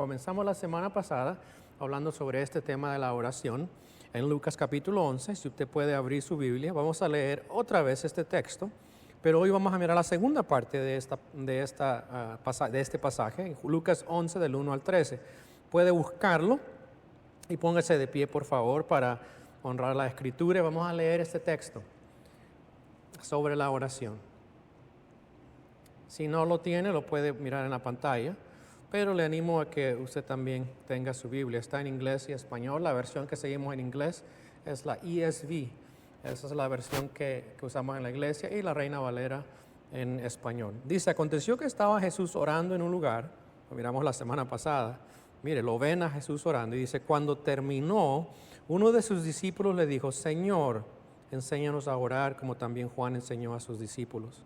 Comenzamos la semana pasada hablando sobre este tema de la oración en Lucas capítulo 11. Si usted puede abrir su Biblia, vamos a leer otra vez este texto, pero hoy vamos a mirar la segunda parte de este pasaje, en Lucas 11 del 1 al 13. Puede buscarlo y póngase de pie, por favor, para honrar la Escritura. Vamos a leer este texto sobre la oración. Si no lo tiene, lo puede mirar en la pantalla. Pero le animo a que usted también tenga su Biblia. Está en inglés y español. La versión que seguimos en inglés es la ESV. Esa es la versión que usamos en la iglesia, y la Reina Valera en español. Dice: aconteció que estaba Jesús orando en un lugar, lo miramos la semana pasada. Mire, lo ven a Jesús orando y dice: cuando terminó, uno de sus discípulos le dijo: Señor, enséñanos a orar como también Juan enseñó a sus discípulos.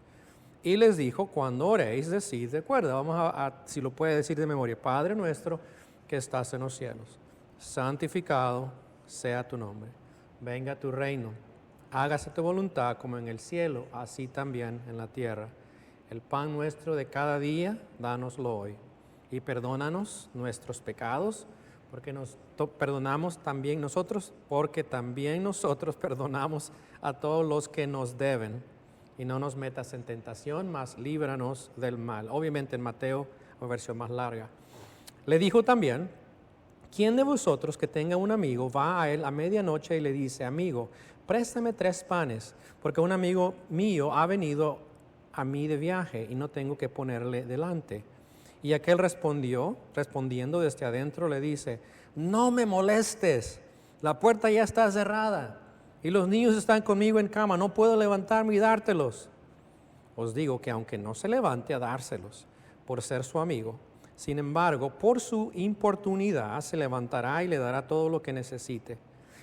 Y les dijo: cuando oréis, decid, recuerda, si lo puede decir de memoria: Padre nuestro que estás en los cielos, santificado sea tu nombre, venga tu reino, hágase tu voluntad como en el cielo, así también en la tierra. El pan nuestro de cada día, dánoslo hoy, y perdónanos nuestros pecados, porque perdonamos también nosotros, porque también nosotros perdonamos a todos los que nos deben. Y no nos metas en tentación, mas líbranos del mal. Obviamente en Mateo, una versión más larga. Le dijo también: ¿quién de vosotros que tenga un amigo va a él a medianoche y le dice: amigo, préstame 3 panes, porque un amigo mío ha venido a mí de viaje y no tengo que ponerle delante? Y aquel respondiendo desde adentro, le dice: no me molestes, la puerta ya está cerrada y los niños están conmigo en cama, no puedo levantarme y dártelos. Os digo que aunque no se levante a dárselos por ser su amigo, sin embargo, por su importunidad se levantará y le dará todo lo que necesite.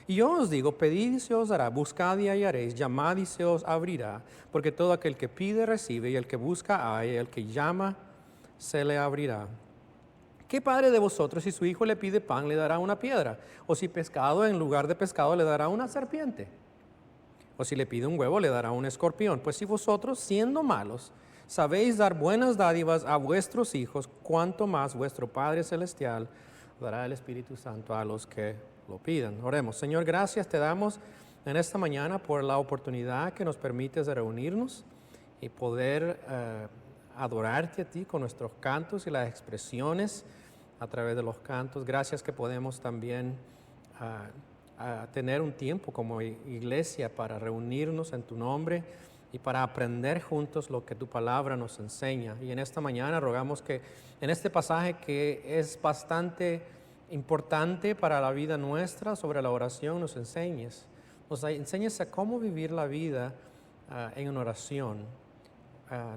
Y yo os digo: pedid y se os dará, buscad y hallaréis, llamad y se os abrirá, porque todo aquel que pide recibe, y el que busca halla, y el que llama se le abrirá. ¿Qué padre de vosotros, si su hijo le pide pan, le dará una piedra? ¿O si pescado, en lugar de pescado, le dará una serpiente? ¿O si le pide un huevo, le dará un escorpión? Pues si vosotros, siendo malos, sabéis dar buenas dádivas a vuestros hijos, cuánto más vuestro Padre Celestial dará el Espíritu Santo a los que lo pidan. Oremos. Señor, gracias te damos en esta mañana por la oportunidad que nos permites de reunirnos y poder adorarte a ti con nuestros cantos y las expresiones a través de los cantos. Gracias que podemos también a tener un tiempo como iglesia para reunirnos en tu nombre y para aprender juntos lo que tu palabra nos enseña. Y en esta mañana rogamos que en este pasaje, que es bastante importante para la vida nuestra, sobre la oración, nos enseñes a cómo vivir la vida en una oración.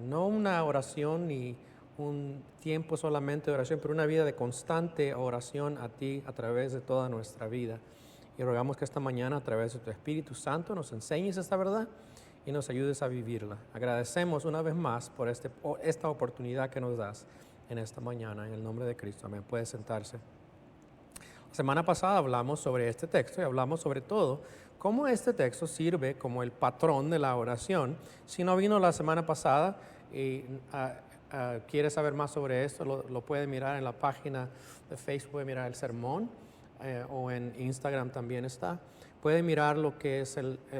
No una oración ni un tiempo solamente de oración, pero una vida de constante oración a ti a través de toda nuestra vida. Y rogamos que esta mañana, a través de tu Espíritu Santo, nos enseñes esta verdad y nos ayudes a vivirla. Agradecemos una vez más por esta oportunidad que nos das en esta mañana, en el nombre de Cristo. Amén. Puede sentarse. La semana pasada hablamos sobre este texto y hablamos sobre todo cómo este texto sirve como el patrón de la oración. Si no vino la semana pasada y quiere saber más sobre esto, lo puede mirar en la página de Facebook, puede mirar el sermón, o en Instagram también está. Puede mirar lo que es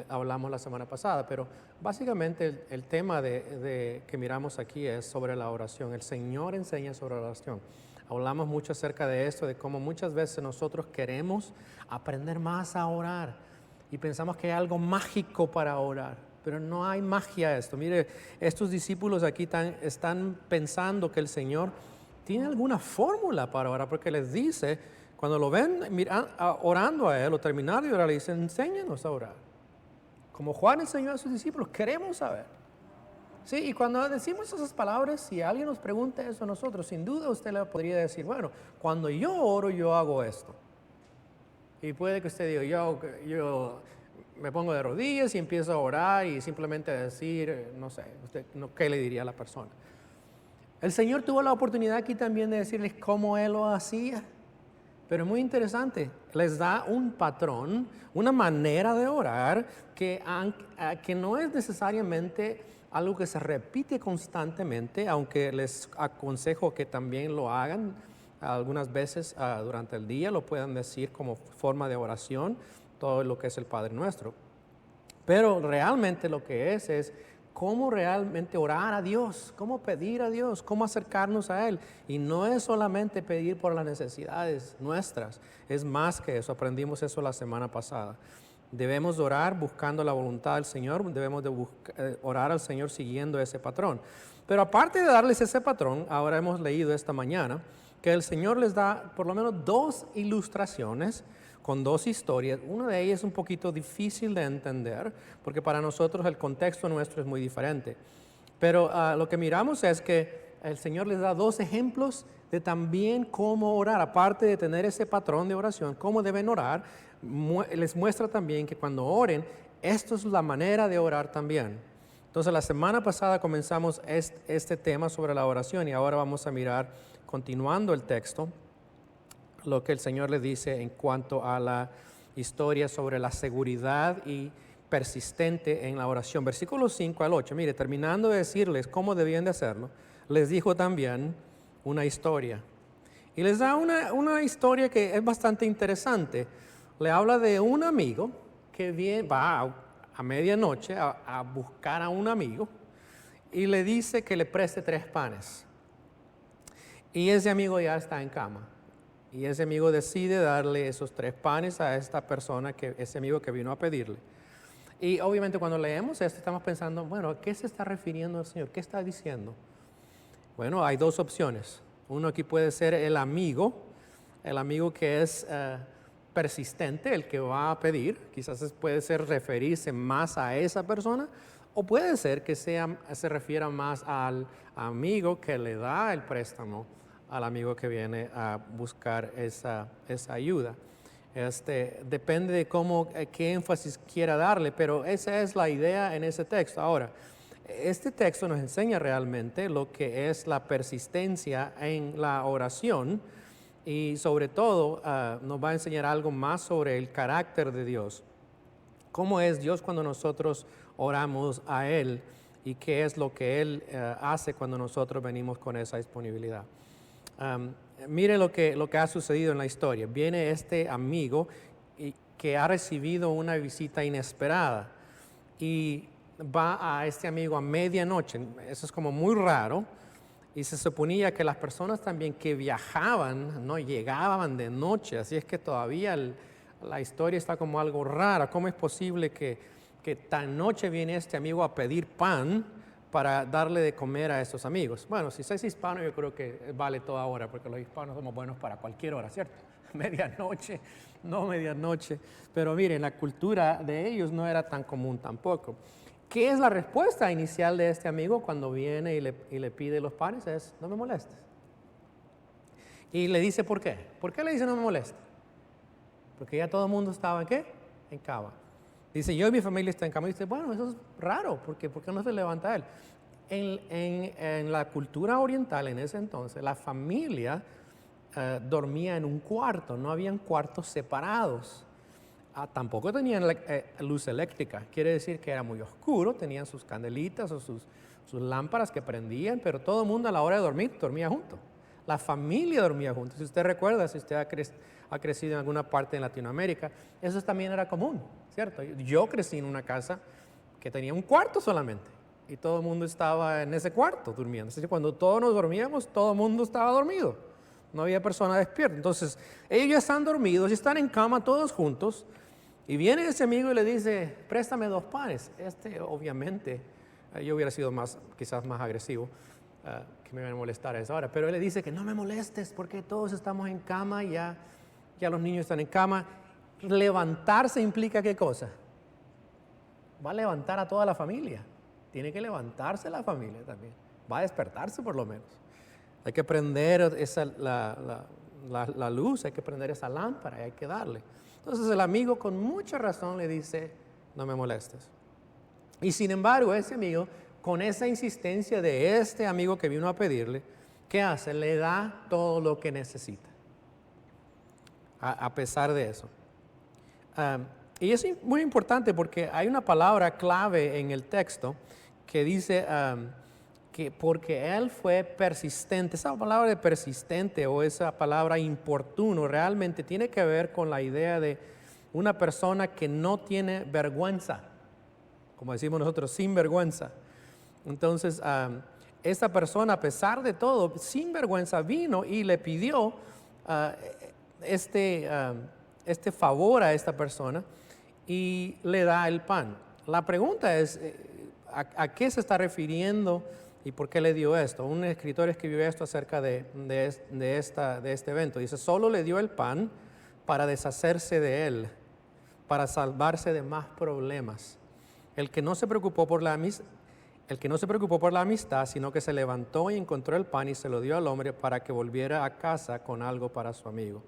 hablamos la semana pasada, pero básicamente el tema que miramos aquí es sobre la oración. El Señor enseña sobre la oración. Hablamos mucho acerca de esto, de cómo muchas veces nosotros queremos aprender más a orar y pensamos que hay algo mágico para orar, pero no hay magia esto. Mire, estos discípulos aquí están pensando que el Señor tiene alguna fórmula para orar, porque les dice, cuando lo ven orando a Él o terminar de orar, le dicen: enséñanos a orar. Como Juan enseñó a sus discípulos, queremos saber. Sí, y cuando decimos esas palabras, si alguien nos pregunta eso a nosotros, sin duda usted le podría decir: bueno, cuando yo oro, yo hago esto. Y puede que usted diga: yo me pongo de rodillas y empiezo a orar y simplemente decir, no sé, ¿qué le diría a la persona? El Señor tuvo la oportunidad aquí también de decirles cómo Él lo hacía. Pero es muy interesante, les da un patrón, una manera de orar que no es necesariamente algo que se repite constantemente, aunque les aconsejo que también lo hagan algunas veces durante el día lo puedan decir como forma de oración, todo lo que es el Padre Nuestro. Pero realmente lo que es cómo realmente orar a Dios, cómo pedir a Dios, cómo acercarnos a Él. Y no es solamente pedir por las necesidades nuestras, es más que eso. Aprendimos eso la semana pasada. Debemos orar buscando la voluntad del Señor, debemos de orar al Señor siguiendo ese patrón. Pero aparte de darles ese patrón, ahora hemos leído esta mañana que el Señor les da por lo menos 2 ilustraciones con 2 historias. Una de ellas es un poquito difícil de entender, porque para nosotros el contexto nuestro es muy diferente. Pero lo que miramos es que el Señor les da 2 ejemplos de también cómo orar. Aparte de tener ese patrón de oración, cómo deben orar, les muestra también que cuando oren, esto es la manera de orar también. Entonces la semana pasada comenzamos este tema sobre la oración y ahora vamos a mirar, continuando el texto, lo que el Señor le dice en cuanto a la historia sobre la seguridad y persistente en la oración. Versículos 5 al 8. Mire, terminando de decirles cómo debían de hacerlo, les dijo también una historia. Y les da una historia que es bastante interesante. Le habla de un amigo que va a medianoche a buscar a un amigo y le dice que le preste 3 panes. Y ese amigo ya está en cama. Y ese amigo decide darle esos 3 panes a esta persona, ese amigo que vino a pedirle. Y obviamente cuando leemos esto estamos pensando, bueno, ¿a qué se está refiriendo el Señor? ¿Qué está diciendo? Bueno, hay 2 opciones. Uno aquí puede ser el amigo que es persistente, el que va a pedir. Quizás puede ser referirse más a esa persona, o puede ser que se refiera más al amigo que le da el préstamo al amigo que viene a buscar esa ayuda. Depende de qué énfasis quiera darle, pero esa es la idea en ese texto. Ahora, este texto nos enseña realmente lo que es la persistencia en la oración y sobre todo nos va a enseñar algo más sobre el carácter de Dios. ¿Cómo es Dios cuando nosotros oramos a Él y qué es lo que Él hace cuando nosotros venimos con esa disponibilidad? Mire lo que ha sucedido en la historia. Viene este amigo que ha recibido una visita inesperada y va a este amigo a medianoche. Eso es como muy raro y se suponía que las personas también que viajaban no llegaban de noche, así es que todavía la historia está como algo rara. ¿Cómo es posible que tan noche viene este amigo a pedir pan para darle de comer a estos amigos? Bueno, si sos hispano yo creo que vale toda hora, porque los hispanos somos buenos para cualquier hora, ¿cierto? Medianoche, no medianoche, pero miren, la cultura de ellos no era tan común tampoco. ¿Qué es la respuesta inicial de este amigo cuando viene y le pide los panes? Es, no me molestes. Y le dice, ¿por qué? ¿Por qué le dice no me molestes? Porque ya todo el mundo estaba ¿en qué? En cama. Dice, yo y mi familia está en cama. Y dice, bueno, eso es raro, ¿por qué no se levanta él? En la cultura oriental en ese entonces, la familia dormía en un cuarto, no habían cuartos separados. Tampoco tenían luz eléctrica, quiere decir que era muy oscuro, tenían sus candelitas o sus lámparas que prendían, pero todo el mundo a la hora de dormir dormía junto. La familia dormía juntos. Si usted recuerda, si usted ha crecido en alguna parte de Latinoamérica, eso también era común, ¿cierto? Yo crecí en una casa que tenía un cuarto solamente y todo el mundo estaba en ese cuarto durmiendo. Así que cuando todos nos dormíamos, todo el mundo estaba dormido. No había persona despierta. Entonces, ellos ya están dormidos y están en cama todos juntos y viene ese amigo y le dice, préstame 2 panes. Obviamente, yo hubiera sido quizás más agresivo. Que me van a molestar a esa hora, pero él le dice que no me molestes porque todos estamos en cama, ya los niños están en cama. Levantarse implica ¿qué cosa? Va a levantar a toda la familia, tiene que levantarse la familia también, va a despertarse por lo menos. Hay que prender la luz, hay que prender esa lámpara y hay que darle. Entonces el amigo con mucha razón le dice, no me molestes. Y sin embargo ese amigo, con esa insistencia de este amigo que vino a pedirle, ¿qué hace? Le da todo lo que necesita, a pesar de eso. Y es muy importante porque hay una palabra clave en el texto que dice que porque él fue persistente. Esa palabra de persistente o esa palabra importuno realmente tiene que ver con la idea de una persona que no tiene vergüenza, como decimos nosotros, sin vergüenza. Entonces, esta persona, a pesar de todo, sin vergüenza, vino y le pidió este favor a esta persona y le da el pan. La pregunta es, ¿a qué se está refiriendo y por qué le dio esto? Un escritor escribió esto acerca de este evento. Dice, solo le dio el pan para deshacerse de él, para salvarse de más problemas. El que no se preocupó por la amistad, sino que se levantó y encontró el pan y se lo dio al hombre para que volviera a casa con algo para su amigo.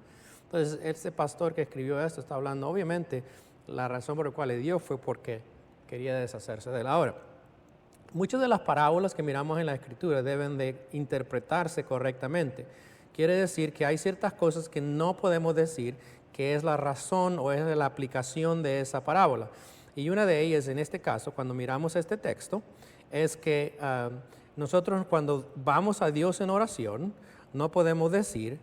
Entonces, este pastor que escribió esto está hablando, obviamente, la razón por la cual le dio fue porque quería deshacerse de él. Ahora, muchas de las parábolas que miramos en la Escritura deben de interpretarse correctamente. Quiere decir que hay ciertas cosas que no podemos decir que es la razón o es la aplicación de esa parábola. Y una de ellas, en este caso, cuando miramos este texto, es que nosotros cuando vamos a Dios en oración, no podemos decir,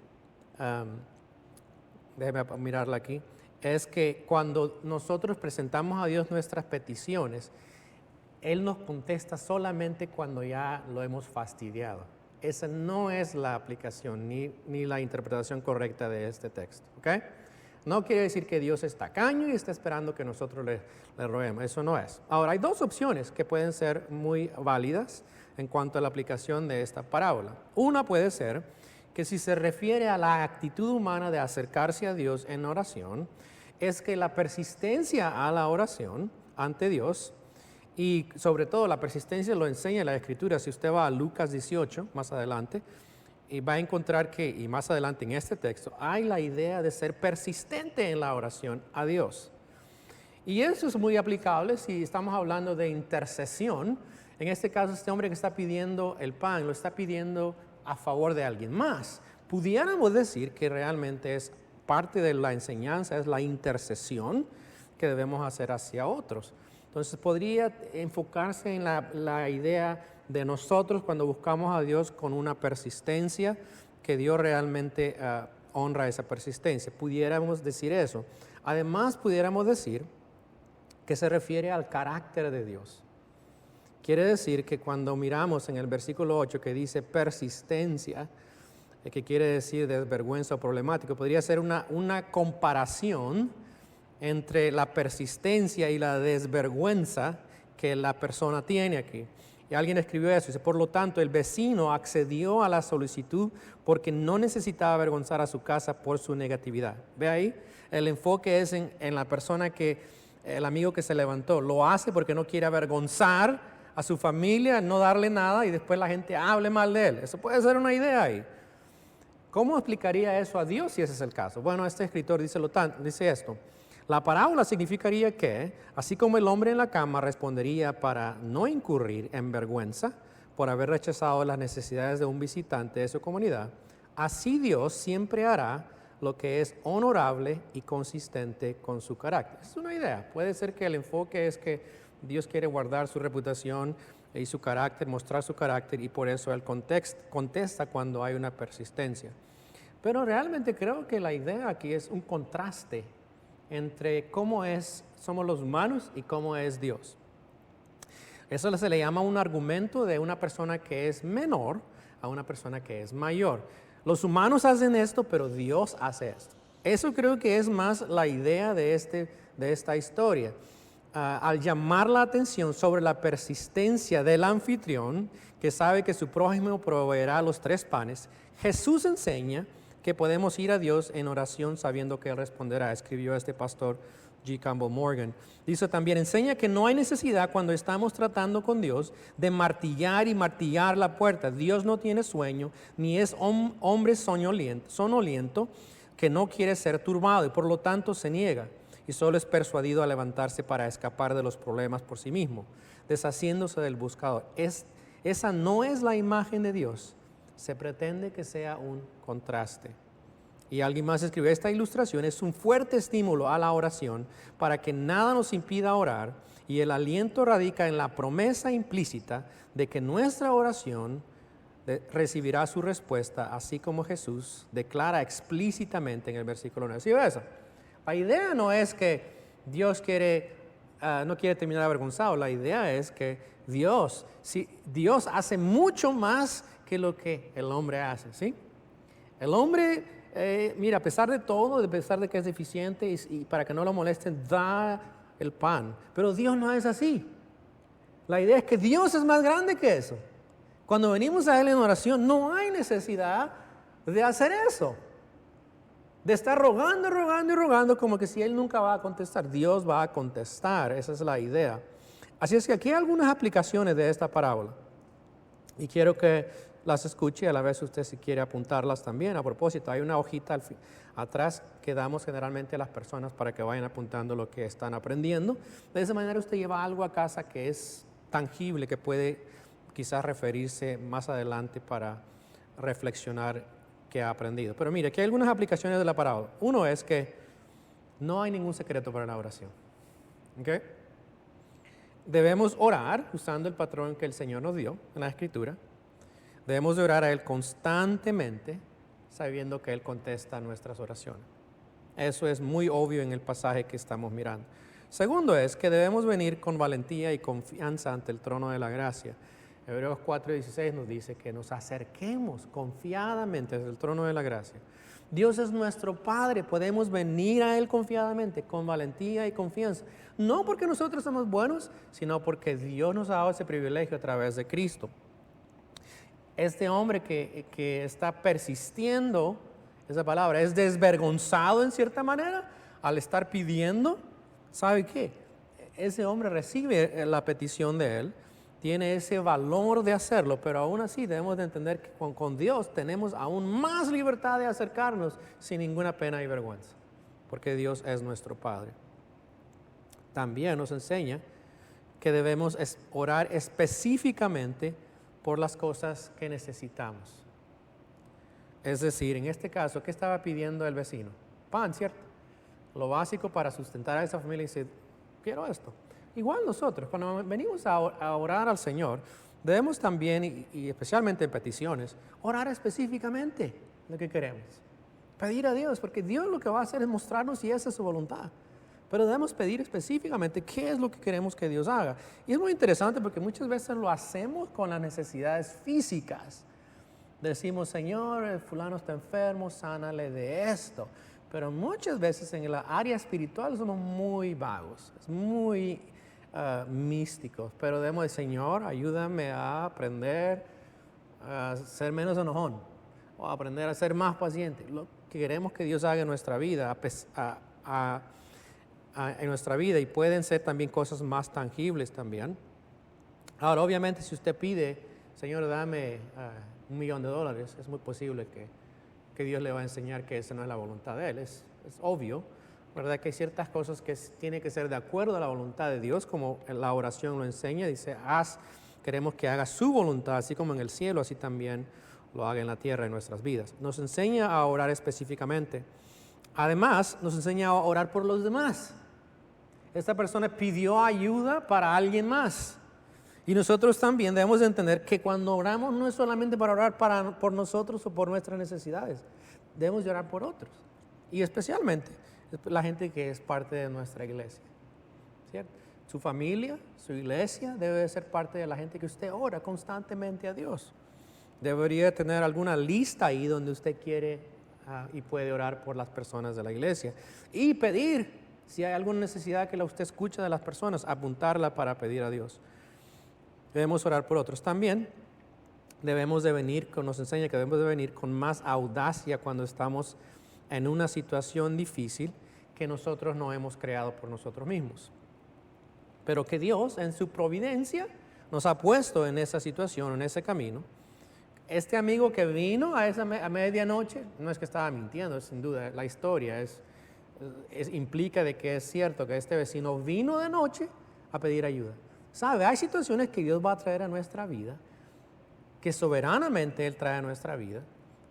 déjeme mirarla aquí, es que cuando nosotros presentamos a Dios nuestras peticiones, Él nos contesta solamente cuando ya lo hemos fastidiado. Esa no es la aplicación ni la interpretación correcta de este texto. ¿Okay? No quiere decir que Dios es tacaño y está esperando que nosotros le roguemos. Eso no es. Ahora, hay dos opciones que pueden ser muy válidas en cuanto a la aplicación de esta parábola. Una puede ser que si se refiere a la actitud humana de acercarse a Dios en oración, es que la persistencia a la oración ante Dios, y sobre todo la persistencia lo enseña la Escritura. Si usted va a Lucas 18, más adelante, y va a encontrar que, y más adelante en este texto, hay la idea de ser persistente en la oración a Dios. Y eso es muy aplicable si estamos hablando de intercesión. En este caso, este hombre que está pidiendo el pan, lo está pidiendo a favor de alguien más. Pudiéramos decir que realmente es parte de la enseñanza, es la intercesión que debemos hacer hacia otros. Entonces podría enfocarse en la idea de nosotros cuando buscamos a Dios con una persistencia, que Dios realmente honra esa persistencia. Pudiéramos decir eso. Además, pudiéramos decir que se refiere al carácter de Dios. Quiere decir que cuando miramos en el versículo 8 que dice persistencia, que quiere decir desvergüenza o problemático, podría ser una comparación entre la persistencia y la desvergüenza que la persona tiene aquí. Y alguien escribió eso, dice, por lo tanto, el vecino accedió a la solicitud porque no necesitaba avergonzar a su casa por su negatividad. ¿Ve ahí? El enfoque es en la persona el amigo que se levantó, lo hace porque no quiere avergonzar a su familia, no darle nada y después la gente hable mal de él. Eso puede ser una idea ahí. ¿Cómo explicaría eso a Dios si ese es el caso? Bueno, este escritor dice esto. La parábola significaría que, así como el hombre en la cama respondería para no incurrir en vergüenza por haber rechazado las necesidades de un visitante de su comunidad, así Dios siempre hará lo que es honorable y consistente con su carácter. Es una idea. Puede ser que el enfoque es que Dios quiere guardar su reputación y su carácter, mostrar su carácter, y por eso Él contesta cuando hay una persistencia. Pero realmente creo que la idea aquí es un contraste entre cómo somos los humanos y cómo es Dios. Eso se le llama un argumento de una persona que es menor a una persona que es mayor. Los humanos hacen esto, pero Dios hace esto. Eso creo que es más la idea de esta historia. Al llamar la atención sobre la persistencia del anfitrión, que sabe que su prójimo proveerá los 3 panes, Jesús enseña que podemos ir a Dios en oración sabiendo que Él responderá, escribió este pastor G. Campbell Morgan. Dice también, enseña que no hay necesidad cuando estamos tratando con Dios de martillar y martillar la puerta. Dios no tiene sueño, ni es hombre sonoliento que no quiere ser turbado y por lo tanto se niega y solo es persuadido a levantarse para escapar de los problemas por sí mismo, deshaciéndose del buscador. Esa no es la imagen de Dios. Se pretende que sea un contraste. Y alguien más escribió, esta ilustración es un fuerte estímulo a la oración para que nada nos impida orar Y el aliento radica en la promesa implícita de que nuestra oración recibirá su respuesta, así como Jesús declara explícitamente en el versículo 9. ¿Sí ve eso? La idea no es que Dios no quiere terminar avergonzado. La idea es que Dios hace mucho más que lo que el hombre hace, ¿sí? El hombre, mira, a pesar de todo, a pesar de que es deficiente y para que no lo molesten, da el pan. Pero Dios no es así. La idea es que Dios es más grande que eso. Cuando venimos a Él en oración, no hay necesidad de hacer eso. De estar rogando, rogando y rogando como que si Él nunca va a contestar. Dios va a contestar, esa es la idea. Así es que aquí hay algunas aplicaciones de esta parábola. Y quiero que las escuche, a la vez usted si quiere apuntarlas también. A propósito, hay una hojita atrás que damos generalmente a las personas para que vayan apuntando lo que están aprendiendo. De esa manera usted lleva algo a casa que es tangible, que puede quizás referirse más adelante para reflexionar qué ha aprendido. Pero mire, aquí hay algunas aplicaciones de la parábola. Uno es que no hay ningún secreto para la oración. ¿Okay? Debemos orar usando el patrón que el Señor nos dio en la Escritura. Debemos de orar a Él constantemente, sabiendo que Él contesta nuestras oraciones. Eso es muy obvio en el pasaje que estamos mirando. Segundo es que debemos venir con valentía y confianza ante el trono de la gracia. Hebreos 4:16 nos dice que nos acerquemos confiadamente desde el trono de la gracia. Dios es nuestro Padre, podemos venir a Él confiadamente, con valentía y confianza. No porque nosotros somos buenos, sino porque Dios nos ha dado ese privilegio a través de Cristo. Este hombre que está persistiendo, esa palabra, es desvergonzado en cierta manera al estar pidiendo. ¿Sabe qué? Ese hombre recibe la petición de Él, tiene ese valor de hacerlo, pero aún así debemos de entender que con Dios tenemos aún más libertad de acercarnos sin ninguna pena y vergüenza, porque Dios es nuestro Padre. También nos enseña que debemos orar específicamente por las cosas que necesitamos. Es decir, en este caso, ¿qué estaba pidiendo el vecino? Pan, ¿cierto? Lo básico para sustentar a esa familia y decir, quiero esto. Igual nosotros, cuando venimos a orar al Señor, debemos también, y especialmente en peticiones, orar específicamente lo que queremos. Pedir a Dios, porque Dios lo que va a hacer es mostrarnos si esa es su voluntad. Pero debemos pedir específicamente qué es lo que queremos que Dios haga. Y es muy interesante porque muchas veces lo hacemos con las necesidades físicas. Decimos, Señor, fulano está enfermo, sánale de esto. Pero muchas veces en la área espiritual somos muy vagos, muy místicos. Pero debemos decir, Señor, ayúdame a aprender a ser menos enojón o a aprender a ser más paciente. Lo que queremos que Dios haga en nuestra vida, en nuestra vida, y pueden ser también cosas más tangibles también. Ahora, obviamente, si usted pide, Señor, dame $1 millón, es muy posible que Dios le va a enseñar que esa no es la voluntad de Él. Es obvio, ¿verdad? Que hay ciertas cosas que tienen que ser de acuerdo a la voluntad de Dios, como la oración lo enseña. Dice, queremos que haga su voluntad, así como en el cielo, así también lo haga en la tierra, en nuestras vidas. Nos enseña a orar específicamente. Además, nos enseña a orar por los demás. Esta persona pidió ayuda para alguien más. Y nosotros también debemos de entender que cuando oramos no es solamente para orar por nosotros o por nuestras necesidades. Debemos de orar por otros. Y especialmente la gente que es parte de nuestra iglesia. ¿Cierto? Su familia, su iglesia debe de ser parte de la gente que usted ora constantemente a Dios. Debería tener alguna lista ahí donde usted quiere y puede orar por las personas de la iglesia. Y pedir, si hay alguna necesidad que usted escucha de las personas, apuntarla para pedir a Dios. Debemos orar por otros. También nos enseña que debemos de venir con más audacia cuando estamos en una situación difícil que nosotros no hemos creado por nosotros mismos. Pero que Dios, en su providencia, nos ha puesto en esa situación, en ese camino. Este amigo que vino a medianoche, no es que estaba mintiendo, sin duda, la historia implica de que es cierto que este vecino vino de noche a pedir ayuda. ¿Sabe? Hay situaciones que Dios va a traer a nuestra vida, que soberanamente Él trae a nuestra vida,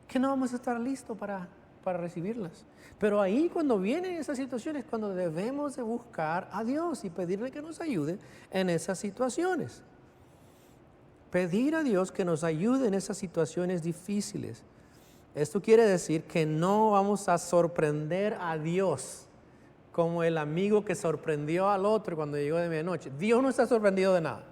que no vamos a estar listos para para recibirlas. Pero ahí cuando vienen esas situaciones, cuando debemos de buscar a Dios y pedirle que nos ayude en esas situaciones. Pedir a Dios que nos ayude en esas situaciones difíciles. Esto quiere decir que no vamos a sorprender a Dios como el amigo que sorprendió al otro cuando llegó de medianoche. Dios no está sorprendido de nada.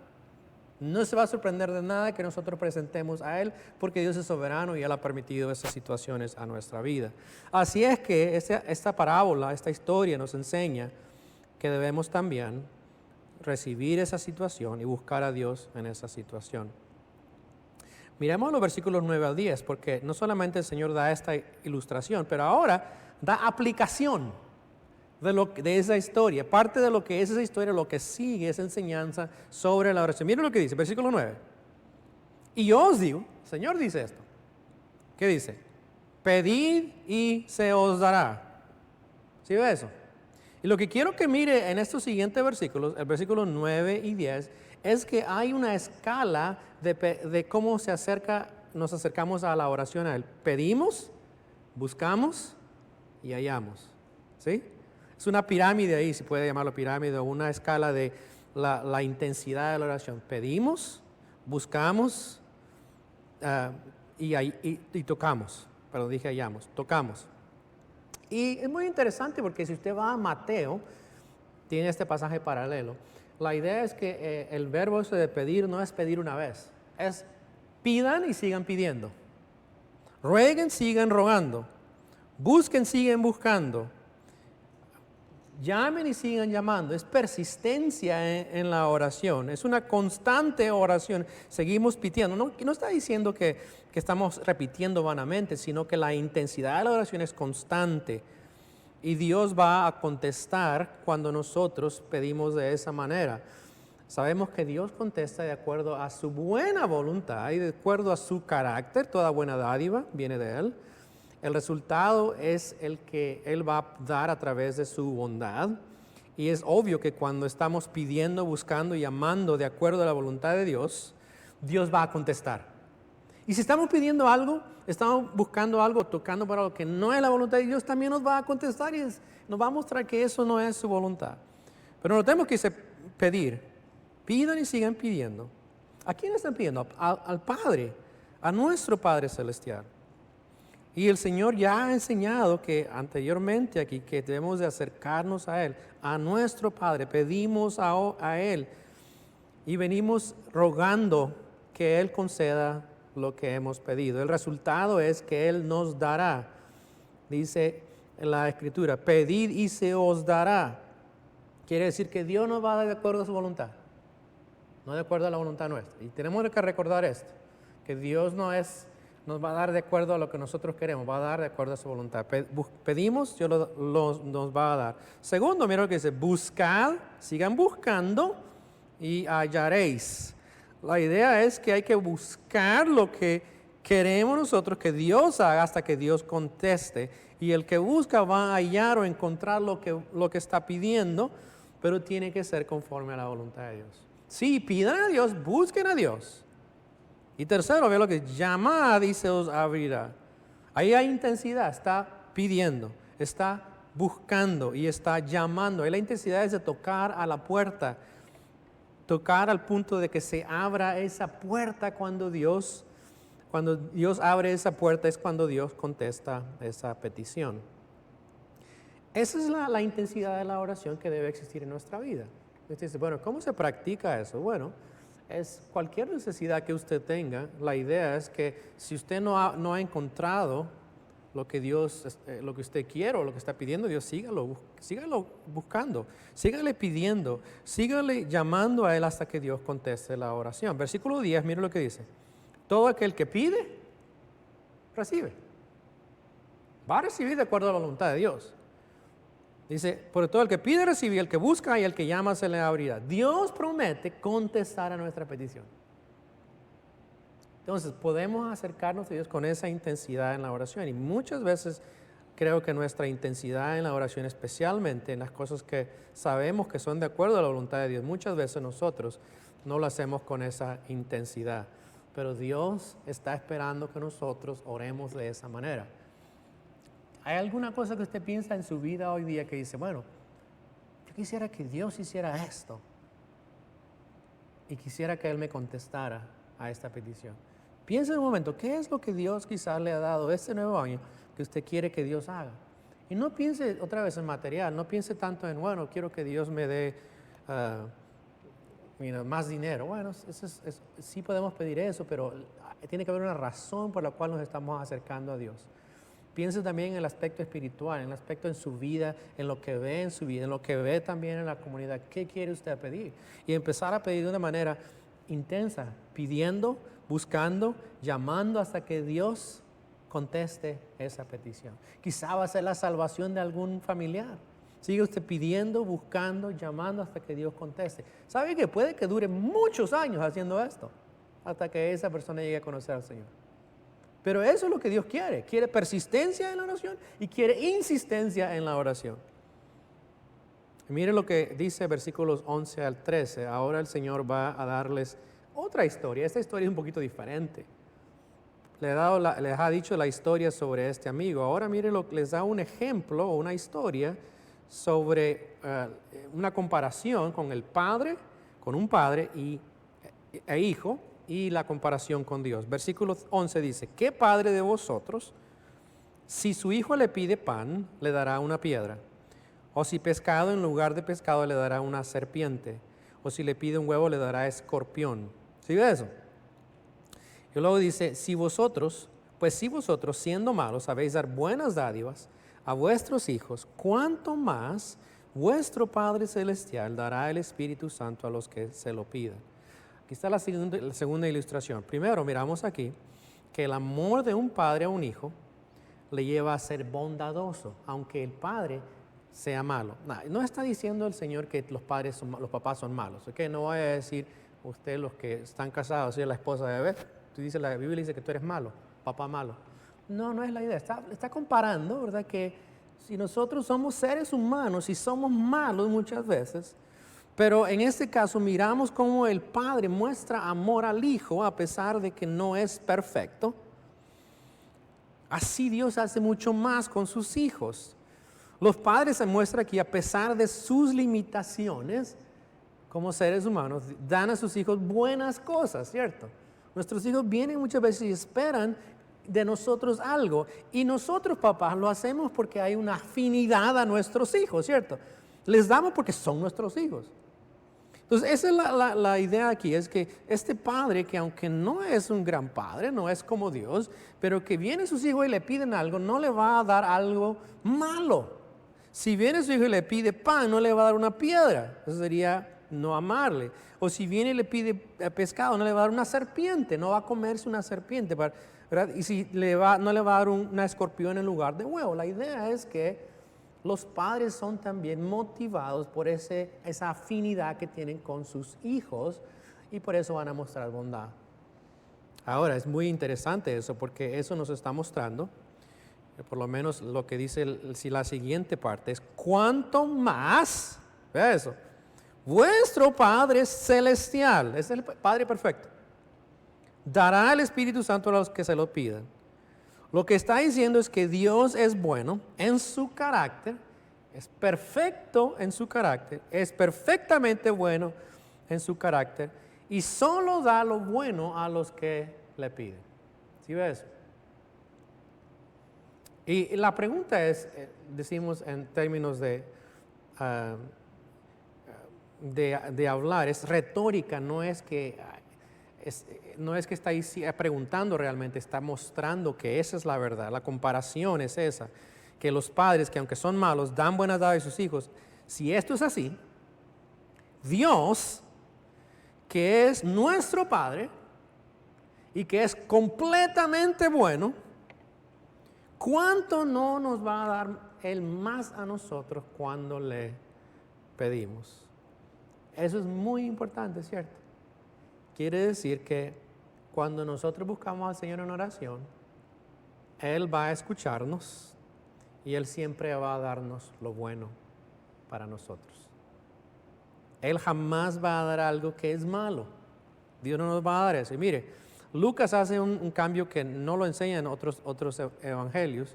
No se va a sorprender de nada que nosotros presentemos a Él, porque Dios es soberano y Él ha permitido esas situaciones a nuestra vida. Así es que esta parábola, esta historia nos enseña que debemos también recibir esa situación y buscar a Dios en esa situación. Miremos los versículos 9 al 10, porque no solamente el Señor da esta ilustración, pero ahora da aplicación de esa historia. Parte de lo que es esa historia, lo que sigue es enseñanza sobre la oración. Miren lo que dice, versículo 9. Y yo os digo, el Señor dice esto. ¿Qué dice? Pedid y se os dará. ¿Sí ve eso? Y lo que quiero que mire en estos siguientes versículos, el versículo 9 y 10, es que hay una escala de cómo nos acercamos a la oración a Él. Pedimos, buscamos y hallamos. ¿Sí? Es una pirámide ahí, se puede llamarlo pirámide, o una escala de la intensidad de la oración. Pedimos, buscamos y tocamos. Perdón, dije hallamos, tocamos. Y es muy interesante porque si usted va a Mateo, tiene este pasaje paralelo. La idea es que el verbo ese de pedir no es pedir una vez, es pidan y sigan pidiendo. Rueguen, sigan rogando. Busquen, siguen buscando. Llamen y sigan llamando. Es persistencia en la oración. Es una constante oración. Seguimos pidiendo. No está diciendo que estamos repitiendo vanamente, sino que la intensidad de la oración es constante. Y Dios va a contestar cuando nosotros pedimos de esa manera. Sabemos que Dios contesta de acuerdo a su buena voluntad y de acuerdo a su carácter. Toda buena dádiva viene de Él. El resultado es el que Él va a dar a través de su bondad. Y es obvio que cuando estamos pidiendo, buscando y amando de acuerdo a la voluntad de Dios, Dios va a contestar. Y si estamos pidiendo algo, estamos buscando algo, tocando para algo que no es la voluntad de Dios, también nos va a contestar y nos va a mostrar que eso no es su voluntad. Pero no tenemos que pedir. Pidan y sigan pidiendo. ¿A quién están pidiendo? Al Padre, a nuestro Padre Celestial. Y el Señor ya ha enseñado que anteriormente aquí que debemos de acercarnos a Él, a nuestro Padre, pedimos a Él y venimos rogando que Él conceda lo que hemos pedido. El resultado es que Él nos dará, dice en la Escritura, pedid y se os dará. Quiere decir que Dios nos va a dar de acuerdo a su voluntad, no de acuerdo a la voluntad nuestra. Y tenemos que recordar esto, que Dios nos va a dar de acuerdo a lo que nosotros queremos, va a dar de acuerdo a su voluntad. Pedimos, Dios nos va a dar. Segundo, mira lo que dice, buscad, sigan buscando y hallaréis. La idea es que hay que buscar lo que queremos nosotros que Dios haga hasta que Dios conteste. Y el que busca va a hallar o encontrar lo que está pidiendo, pero tiene que ser conforme a la voluntad de Dios. Sí, pidan a Dios, busquen a Dios. Y tercero, ve lo que llamad y se os abrirá. Ahí hay intensidad, está pidiendo, está buscando y está llamando. Ahí la intensidad es de tocar a la puerta, tocar al punto de que se abra esa puerta cuando Dios abre esa puerta es cuando Dios contesta esa petición. Esa es la intensidad de la oración que debe existir en nuestra vida. Usted dice, bueno, ¿cómo se practica eso? Bueno, es cualquier necesidad que usted tenga. La idea es que si usted no ha encontrado lo que usted quiere o lo que está pidiendo, Dios sígalo buscando, sígale pidiendo, sígale llamando a Él hasta que Dios conteste la oración. Versículo 10, mire lo que dice. Todo aquel que pide, recibe. Va a recibir de acuerdo a la voluntad de Dios. Dice, por todo el que pide, recibe, el que busca y el que llama se le abrirá. Dios promete contestar a nuestra petición. Entonces, podemos acercarnos a Dios con esa intensidad en la oración. Y muchas veces creo que nuestra intensidad en la oración, especialmente en las cosas que sabemos que son de acuerdo a la voluntad de Dios, muchas veces nosotros no lo hacemos con esa intensidad. Pero Dios está esperando que nosotros oremos de esa manera. ¿Hay alguna cosa que usted piensa en su vida hoy día que dice, bueno, yo quisiera que Dios hiciera esto y quisiera que Él me contestara a esta petición? Piensa un momento, ¿qué es lo que Dios quizás le ha dado este nuevo año que usted quiere que Dios haga? Y no piense otra vez en material, no piense tanto en, bueno, quiero que Dios me dé más dinero. Bueno, sí podemos pedir eso, pero tiene que haber una razón por la cual nos estamos acercando a Dios. Piense también en el aspecto espiritual, en el aspecto en su vida, en lo que ve en su vida, en lo que ve también en la comunidad. ¿Qué quiere usted pedir? Y empezar a pedir de una manera intensa, pidiendo, buscando, llamando hasta que Dios conteste esa petición. Quizá va a ser la salvación de algún familiar. Sigue usted pidiendo, buscando, llamando hasta que Dios conteste. ¿Sabe que puede que dure muchos años haciendo esto? Hasta que esa persona llegue a conocer al Señor. Pero eso es lo que Dios quiere. Quiere persistencia en la oración y quiere insistencia en la oración. Y mire lo que dice versículos 11 al 13. Ahora el Señor va a darles otra historia. Esta historia es un poquito diferente. Les ha dicho la historia sobre este amigo. Ahora mire, les da un ejemplo o una historia sobre una comparación con el padre, con un padre e hijo, y la comparación con Dios. Versículo 11 dice, ¿qué padre de vosotros, si su hijo le pide pan, le dará una piedra? O si pescado en lugar de pescado le dará una serpiente? O si le pide un huevo le dará escorpión. ¿Sí ve eso? Y luego dice, si vosotros siendo malos sabéis dar buenas dádivas a vuestros hijos, ¿cuánto más vuestro Padre Celestial dará el Espíritu Santo a los que se lo pidan? Aquí está la segunda ilustración. Primero miramos aquí que el amor de un padre a un hijo le lleva a ser bondadoso, aunque el padre sea malo. No está diciendo el Señor que los papás son malos. ¿Okay? No voy a decir, usted los que están casados, si es la esposa de Beth, la Biblia dice que tú eres malo, papá malo. No es la idea. Está comparando, ¿verdad? Que si nosotros somos seres humanos y somos malos muchas veces, pero en este caso miramos cómo el padre muestra amor al hijo a pesar de que no es perfecto. Así Dios hace mucho más con sus hijos. Los padres se muestran aquí, a pesar de sus limitaciones como seres humanos, dan a sus hijos buenas cosas, ¿cierto? Nuestros hijos vienen muchas veces y esperan de nosotros algo. Y nosotros, papás, lo hacemos porque hay una afinidad a nuestros hijos, ¿cierto? Les damos porque son nuestros hijos. Entonces, esa es la idea aquí, es que este padre, que aunque no es un gran padre, no es como Dios, pero que viene sus hijos y le piden algo, no le va a dar algo malo. Si viene su hijo y le pide pan, no le va a dar una piedra. Eso sería no amarle. O si viene y le pide pescado, no le va a dar una serpiente, no va a comerse una serpiente, ¿verdad? Y si no le va a dar una escorpión en lugar de huevo. La idea es que los padres son también motivados por esa afinidad que tienen con sus hijos y por eso van a mostrar bondad. Ahora, es muy interesante eso, porque eso nos está mostrando, por lo menos lo que dice la siguiente parte, es cuánto más, vea eso, vuestro Padre Celestial, es el Padre perfecto, dará el Espíritu Santo a los que se lo pidan. Lo que está diciendo es que Dios es bueno en su carácter, es perfecto en su carácter, es perfectamente bueno en su carácter y solo da lo bueno a los que le piden. ¿Sí ves? Y la pregunta es, decimos en términos de hablar, es retórica, no es que está ahí preguntando realmente, está mostrando que esa es la verdad. La comparación es esa, que los padres que aunque son malos, dan buena dádivas a sus hijos. Si esto es así, Dios, que es nuestro Padre y que es completamente bueno, ¿cuánto no nos va a dar Él más a nosotros cuando le pedimos? Eso es muy importante, ¿cierto? Quiere decir que cuando nosotros buscamos al Señor en oración, Él va a escucharnos y Él siempre va a darnos lo bueno para nosotros. Él jamás va a dar algo que es malo. Dios no nos va a dar eso. Y mire, Lucas hace un cambio que no lo enseñan otros evangelios.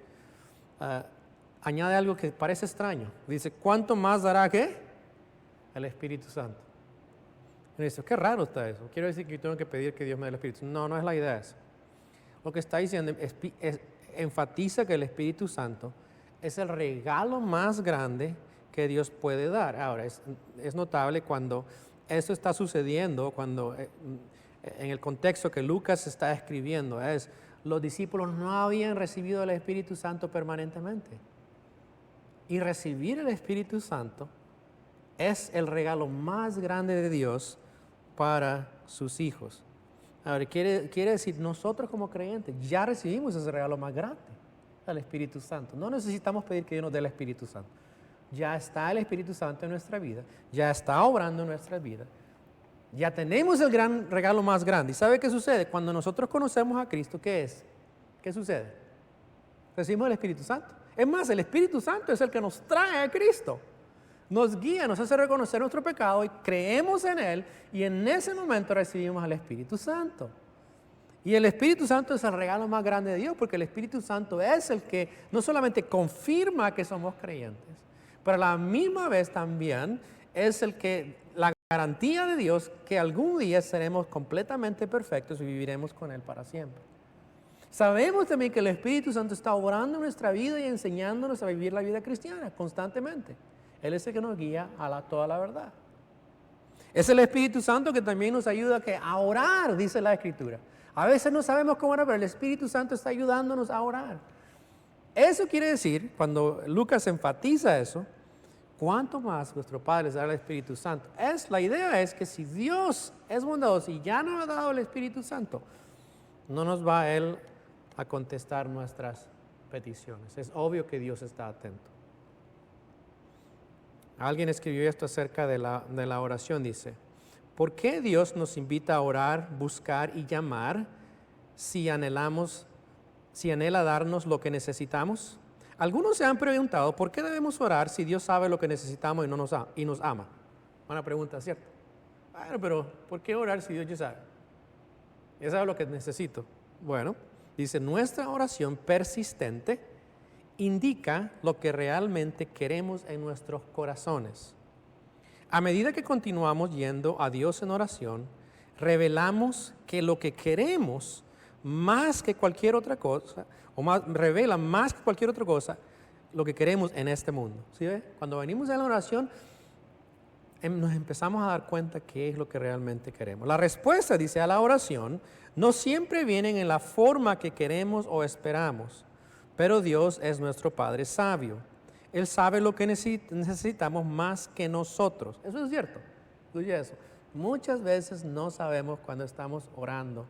añade algo que parece extraño. Dice, ¿cuánto más dará qué? El Espíritu Santo. Y dice, qué raro está eso. Quiero decir que yo tengo que pedir que Dios me dé el Espíritu. No, no es la idea esa. Lo que está diciendo enfatiza que el Espíritu Santo es el regalo más grande que Dios puede dar. Ahora, es notable cuando esto está sucediendo, cuando en el contexto que Lucas está escribiendo, los discípulos no habían recibido el Espíritu Santo permanentemente. Y recibir el Espíritu Santo es el regalo más grande de Dios para sus hijos. Ahora, quiere decir, nosotros como creyentes ya recibimos ese regalo más grande, el Espíritu Santo. No necesitamos pedir que Dios nos dé el Espíritu Santo. Ya está el Espíritu Santo en nuestra vida, ya está obrando en nuestra vida. Ya tenemos el gran regalo más grande. ¿Y sabe qué sucede? Cuando nosotros conocemos a Cristo, ¿qué es? ¿Qué sucede? Recibimos el Espíritu Santo. Es más, el Espíritu Santo es el que nos trae a Cristo. Nos guía, nos hace reconocer nuestro pecado y creemos en Él, y en ese momento recibimos al Espíritu Santo. Y el Espíritu Santo es el regalo más grande de Dios, porque el Espíritu Santo es el que no solamente confirma que somos creyentes, pero a la misma vez también es la garantía de Dios que algún día seremos completamente perfectos y viviremos con Él para siempre. Sabemos también que el Espíritu Santo está obrando en nuestra vida y enseñándonos a vivir la vida cristiana constantemente. Él es el que nos guía a toda la verdad. Es el Espíritu Santo que también nos ayuda a orar, dice la Escritura. A veces no sabemos cómo orar, pero el Espíritu Santo está ayudándonos a orar. Eso quiere decir, cuando Lucas enfatiza eso, cuánto más nuestro Padre les dará el Espíritu Santo. La idea es que si Dios es bondadoso y ya nos ha dado el Espíritu Santo, no nos va Él a contestar nuestras peticiones. Es obvio que Dios está atento. Alguien escribió esto acerca de la oración, dice, ¿por qué Dios nos invita a orar, buscar y llamar si anhela darnos lo que necesitamos? Algunos se han preguntado, ¿por qué debemos orar si Dios sabe lo que necesitamos y nos ama? Buena pregunta, ¿cierto? Bueno, pero ¿por qué orar si Dios ya sabe? Ya sabe lo que necesito. Bueno, dice, nuestra oración persistente indica lo que realmente queremos en nuestros corazones. A medida que continuamos yendo a Dios en oración, revelamos que lo que queremos más que cualquier otra cosa, revela más que cualquier otra cosa, lo que queremos en este mundo. ¿Sí ve? Cuando venimos a la oración, nos empezamos a dar cuenta qué es lo que realmente queremos. La respuesta, dice, a la oración no siempre viene en la forma que queremos o esperamos. Pero Dios es nuestro Padre sabio. Él sabe lo que necesitamos más que nosotros. Eso es cierto. Oye eso. Muchas veces no sabemos cuando estamos orando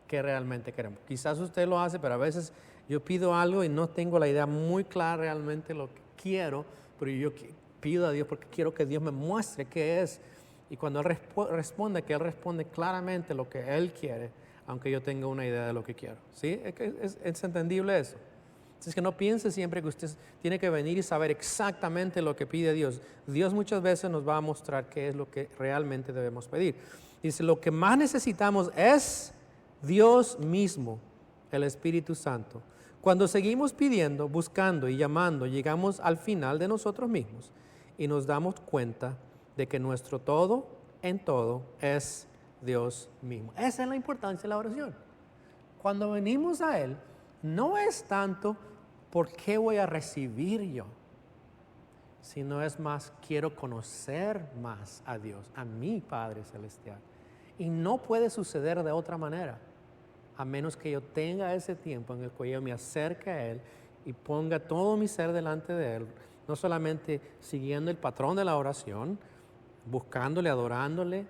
qué realmente queremos. Quizás usted lo hace, pero a veces yo pido algo y no tengo la idea muy clara realmente lo que quiero, pero yo pido a Dios porque quiero que Dios me muestre qué es. Y cuando Él responde, que Él responde claramente lo que Él quiere, aunque yo tenga una idea de lo que quiero. ¿Sí? Es entendible eso. Es que no piense siempre que usted tiene que venir y saber exactamente lo que pide Dios. Dios muchas veces nos va a mostrar qué es lo que realmente debemos pedir. Dice, lo que más necesitamos es Dios mismo, el Espíritu Santo. Cuando seguimos pidiendo, buscando y llamando, llegamos al final de nosotros mismos y nos damos cuenta de que nuestro todo en todo es Dios mismo. Esa es la importancia de la oración. Cuando venimos a Él, no es tanto por qué voy a recibir yo, sino es más, quiero conocer más a Dios, a mi Padre Celestial. Y no puede suceder de otra manera, a menos que yo tenga ese tiempo en el que yo me acerque a Él y ponga todo mi ser delante de Él, no solamente siguiendo el patrón de la oración, buscándole, adorándole,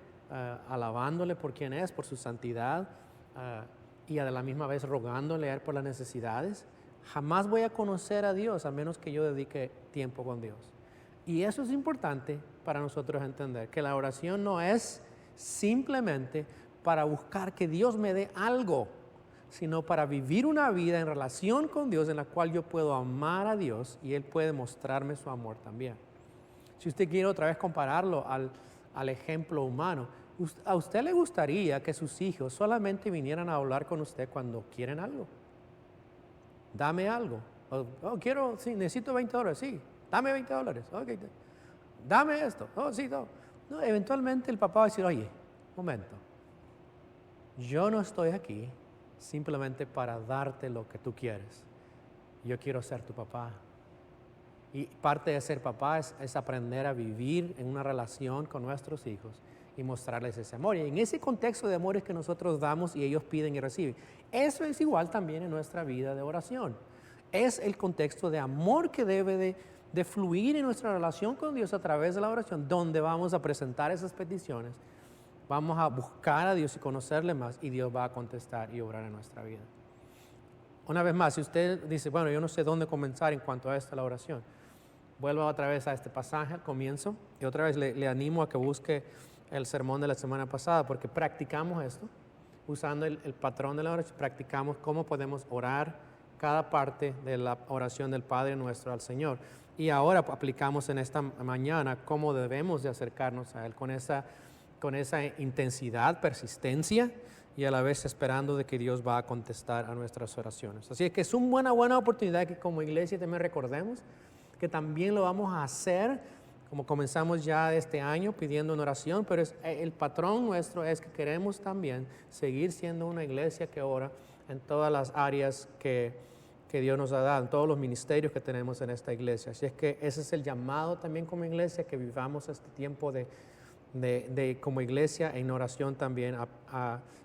alabándole por quien es, por su santidad, y a la misma vez rogándole a Él por las necesidades. Jamás voy a conocer a Dios a menos que yo dedique tiempo con Dios. Y eso es importante para nosotros entender, que la oración no es simplemente para buscar que Dios me dé algo, sino para vivir una vida en relación con Dios en la cual yo puedo amar a Dios y Él puede mostrarme su amor también. Si usted quiere otra vez compararlo al ejemplo humano, ¿a usted le gustaría que sus hijos solamente vinieran a hablar con usted cuando quieren algo? Dame algo. Quiero, sí, necesito $20, sí, dame $20, ok, dame esto, sí, no. No, eventualmente el papá va a decir, oye, momento, yo no estoy aquí simplemente para darte lo que tú quieres, yo quiero ser tu papá. Y parte de ser papá es aprender a vivir en una relación con nuestros hijos y mostrarles ese amor. Y en ese contexto de amor es que nosotros damos y ellos piden y reciben. Eso es igual también en nuestra vida de oración. Es el contexto de amor que debe de fluir en nuestra relación con Dios a través de la oración, donde vamos a presentar esas peticiones, vamos a buscar a Dios y conocerle más, y Dios va a contestar y obrar en nuestra vida. Una vez más, si usted dice, bueno, yo no sé dónde comenzar en cuanto a esta la oración, vuelva otra vez a este pasaje al comienzo y otra vez le animo a que busque el sermón de la semana pasada, porque practicamos esto, usando el patrón de la oración, practicamos cómo podemos orar cada parte de la oración del Padre Nuestro al Señor. Y ahora aplicamos en esta mañana cómo debemos de acercarnos a Él con esa intensidad, persistencia, y a la vez esperando de que Dios va a contestar a nuestras oraciones. Así es que es una buena oportunidad que como iglesia también recordemos que también lo vamos a hacer, como comenzamos ya este año pidiendo una oración, pero el patrón nuestro es que queremos también seguir siendo una iglesia que ora en todas las áreas que Dios nos ha dado, en todos los ministerios que tenemos en esta iglesia. Así es que ese es el llamado también como iglesia, que vivamos este tiempo de como iglesia en oración también,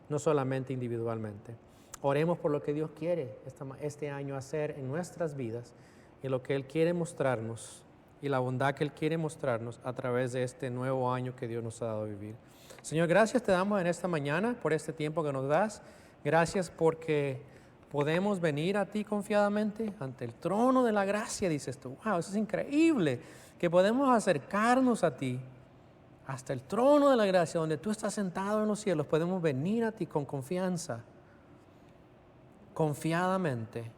no solamente individualmente. Oremos por lo que Dios quiere este año hacer en nuestras vidas y lo que Él quiere mostrarnos y la bondad que Él quiere mostrarnos a través de este nuevo año que Dios nos ha dado a vivir. Señor, gracias te damos en esta mañana por este tiempo que nos das. Gracias porque podemos venir a ti confiadamente ante el trono de la gracia, dices tú. Wow, eso es increíble, que podemos acercarnos a ti hasta el trono de la gracia, donde tú estás sentado en los cielos. Podemos venir a ti con confianza, confiadamente,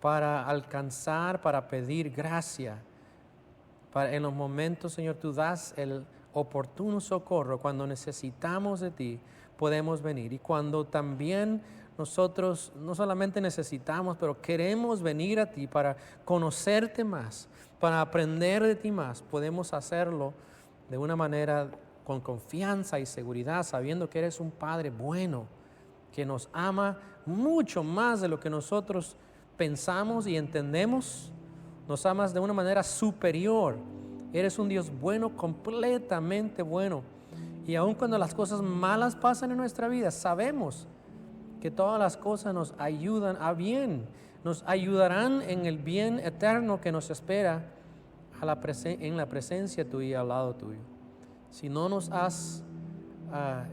para alcanzar, para pedir gracia. En los momentos, Señor, tú das el oportuno socorro. Cuando necesitamos de ti, podemos venir. Y cuando también nosotros no solamente necesitamos, pero queremos venir a ti para conocerte más, para aprender de ti más, podemos hacerlo de una manera con confianza y seguridad, sabiendo que eres un Padre bueno, que nos ama mucho más de lo que nosotros pensamos y entendemos. Nos amas de una manera superior. Eres un Dios bueno, completamente bueno. Y aun cuando las cosas malas pasan en nuestra vida, sabemos que todas las cosas nos ayudan a bien, nos ayudarán en el bien eterno que nos espera en la presencia tuya y al lado tuyo. Si no nos has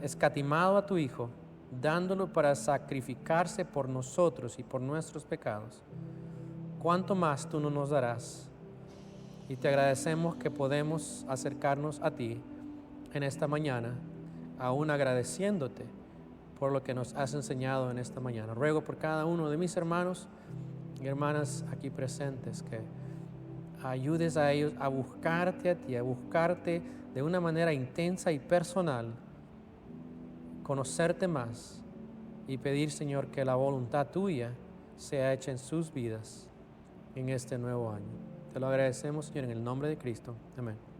escatimado a tu Hijo, dándolo para sacrificarse por nosotros y por nuestros pecados, ¿cuánto más tú no nos darás? Y te agradecemos que podemos acercarnos a ti en esta mañana, aún agradeciéndote por lo que nos has enseñado en esta mañana. Ruego por cada uno de mis hermanos y hermanas aquí presentes que ayudes a ellos a buscarte a ti, a buscarte de una manera intensa y personal, conocerte más y pedir, Señor, que la voluntad tuya sea hecha en sus vidas en este nuevo año. Te lo agradecemos, Señor, en el nombre de Cristo. Amén.